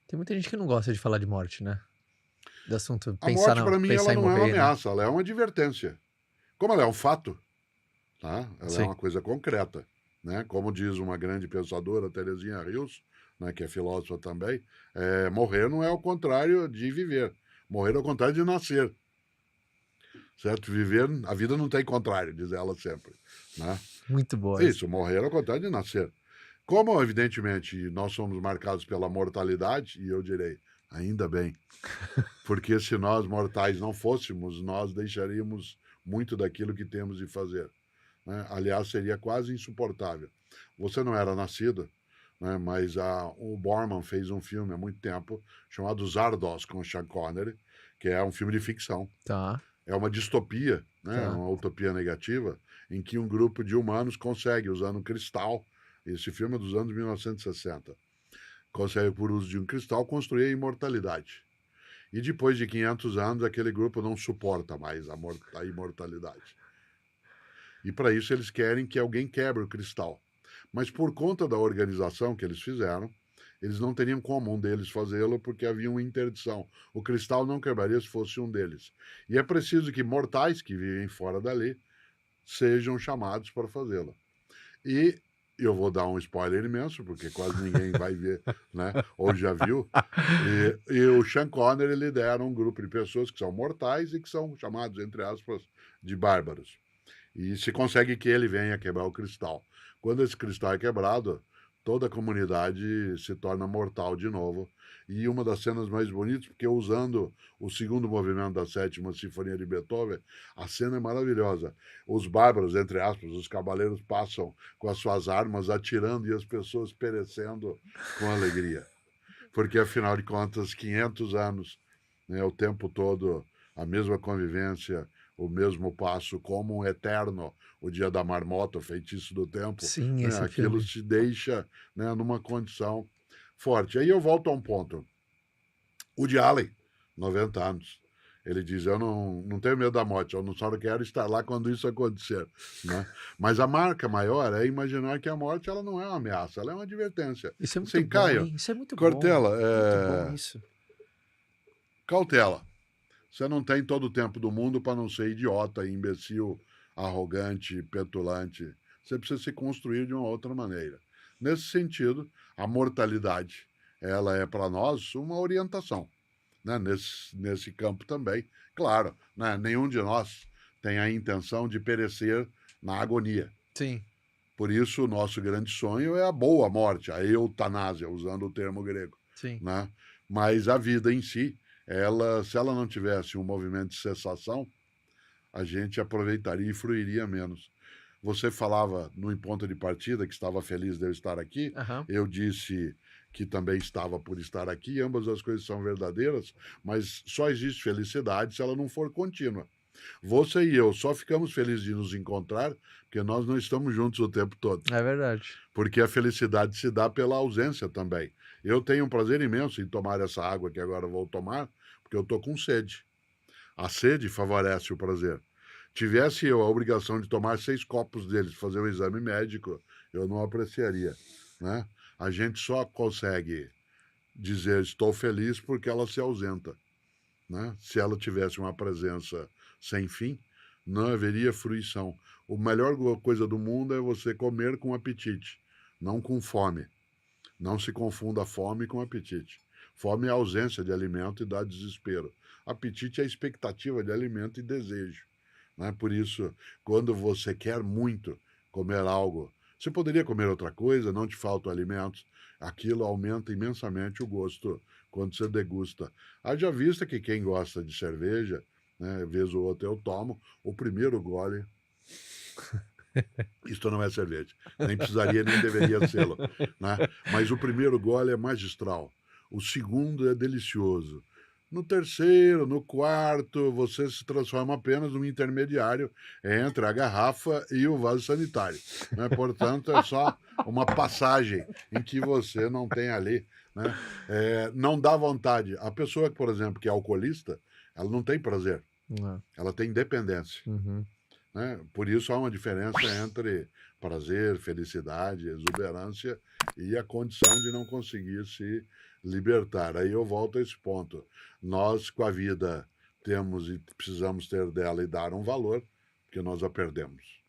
Tem muita gente que não gosta de falar de morte, né? Do assunto, A morte, para mim, pensar ela em não é uma morrer, né? ameaça, ela é uma advertência. Como ela é um fato, tá? Ela é Sim. uma coisa concreta, né? Como diz uma grande pensadora, Terezinha Rios, né, que é filósofa também, morrer não é o contrário de viver. Morrer é o contrário de nascer. Certo? Viver, a vida não tem contrário, diz ela sempre, né? Muito boa essa. Isso, morrer é o contrário de nascer. Como, evidentemente, nós somos marcados pela mortalidade, e eu direi, ainda bem, porque se nós mortais não fôssemos, nós deixaríamos muito daquilo que temos de fazer, né? Aliás, seria quase insuportável. Você não era nascido, né, mas o Borman fez um filme há muito tempo chamado Zardoz, com Sean Connery, que é um filme de ficção. Tá, É uma distopia, né, tá. uma utopia negativa, em que um grupo de humanos consegue, usando um cristal, esse filme é dos anos 1960, consegue, por uso de um cristal, construir a imortalidade. E depois de 500 anos, aquele grupo não suporta mais a imortalidade. E para isso eles querem que alguém quebre o cristal. Mas por conta da organização que eles fizeram, eles não teriam como um deles fazê-lo porque havia uma interdição. O cristal não quebraria se fosse um deles. E é preciso que mortais que vivem fora da lei sejam chamados para fazê-lo. E eu vou dar um spoiler imenso, porque quase ninguém vai ver, né? Ou já viu. E o Sean Connery lidera um grupo de pessoas que são mortais e que são chamados, entre aspas, de bárbaros. E se consegue que ele venha quebrar o cristal. Quando esse cristal é quebrado, toda a comunidade se torna mortal de novo. E uma das cenas mais bonitas, porque usando o segundo movimento da sétima sinfonia de Beethoven, a cena é maravilhosa. Os bárbaros, entre aspas, os cavaleiros passam com as suas armas atirando e as pessoas perecendo com alegria. Porque, afinal de contas, 500 anos, né, o tempo todo, a mesma convivência, o mesmo passo, como um eterno, o dia da marmota, o feitiço do tempo, Sim, né, esse aquilo filme. te deixa, né, numa condição forte. Aí eu volto a um ponto. O de Allen, 90 anos. Ele diz: Eu não tenho medo da morte, eu só não quero estar lá quando isso acontecer. Né? Mas a marca maior é imaginar que a morte ela não é uma ameaça, ela é uma advertência. Isso é muito Assim, bom, Caio, hein? Isso é muito bom. Cortella, Muito bom isso. cautela. Você não tem todo o tempo do mundo para não ser idiota, imbecil, arrogante, petulante. Você precisa se construir de uma outra maneira. Nesse sentido, a mortalidade, ela é para nós uma orientação, né? Nesse campo também. Claro, né? Nenhum de nós tem a intenção de perecer na agonia. Sim, Por isso, o nosso grande sonho é a boa morte, a eutanásia, usando o termo grego. sim. Né? Mas a vida em si, se ela não tivesse um movimento de cessação, a gente aproveitaria e fruiria menos. Você falava no Em Ponto de Partida que estava feliz de eu estar aqui, Aham. eu disse que também estava por estar aqui, ambas as coisas são verdadeiras, mas só existe felicidade se ela não for contínua. Você e eu só ficamos felizes de nos encontrar porque nós não estamos juntos o tempo todo. É verdade. Porque a felicidade se dá pela ausência também. Eu tenho um prazer imenso em tomar essa água que agora vou tomar, porque eu estou com sede. A sede favorece o prazer. Tivesse eu a obrigação de tomar 6 copos deles, fazer um exame médico, eu não apreciaria. Né? A gente só consegue dizer estou feliz porque ela se ausenta. Né? Se ela tivesse uma presença sem fim, não haveria fruição. A melhor coisa do mundo é você comer com apetite, não com fome. Não se confunda fome com apetite. Fome é a ausência de alimento e dá desespero. Apetite é a expectativa de alimento e desejo. Né? Por isso, quando você quer muito comer algo, você poderia comer outra coisa, não te faltam alimentos, aquilo aumenta imensamente o gosto quando você degusta. Haja vista que quem gosta de cerveja, né, vez ou outra eu tomo, o primeiro gole, isto não é cerveja, nem precisaria nem deveria sê-lo, né? Mas o primeiro gole é magistral, o segundo é delicioso. No terceiro, no quarto, você se transforma apenas num intermediário entre a garrafa e o vaso sanitário. Né? Portanto, é só uma passagem em que você não tem ali. Né? Não dá vontade. A pessoa, por exemplo, que é alcoolista, ela não tem prazer, Ah, ela tem dependência. uhum. Né? Por isso há uma diferença entre prazer, felicidade, exuberância e a condição de não conseguir se libertar. Aí eu volto a esse ponto. Nós, com a vida, temos e precisamos ter dela e dar um valor, porque nós a perdemos.